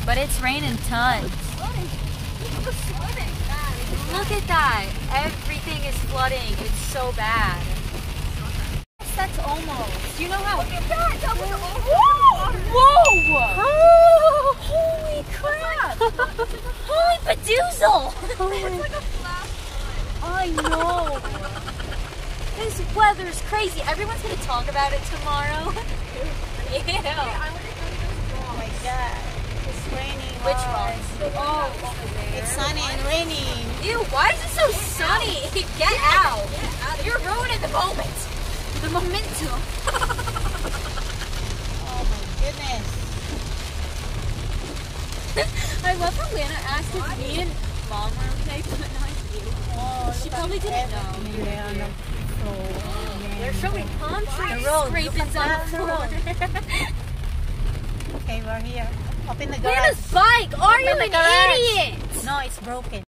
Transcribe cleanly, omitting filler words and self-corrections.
But it's raining tons. Look at that. Everything is flooding. It's so bad. Yes, that's almost. You know how... Look at that. That was almost. Whoa! Oh, holy crap. Holy padoozle. It's like a flashlight. I know. This weather's crazy. Everyone's going to talk about it tomorrow. Yeah. Oh my god. It's raining. Which one? Oh, it's sunny and raining. Ew, why is it so sunny? Get out. You're ruining the moment. The momentum. Oh my goodness. I love how Lana asked if me and Mom were okay, but not you. Oh, She probably didn't know. They're showing palm tree scrapings on the floor. Okay, we're here. Open the garage. Lana's bike! Are you an garage. idiot? No, it's broken.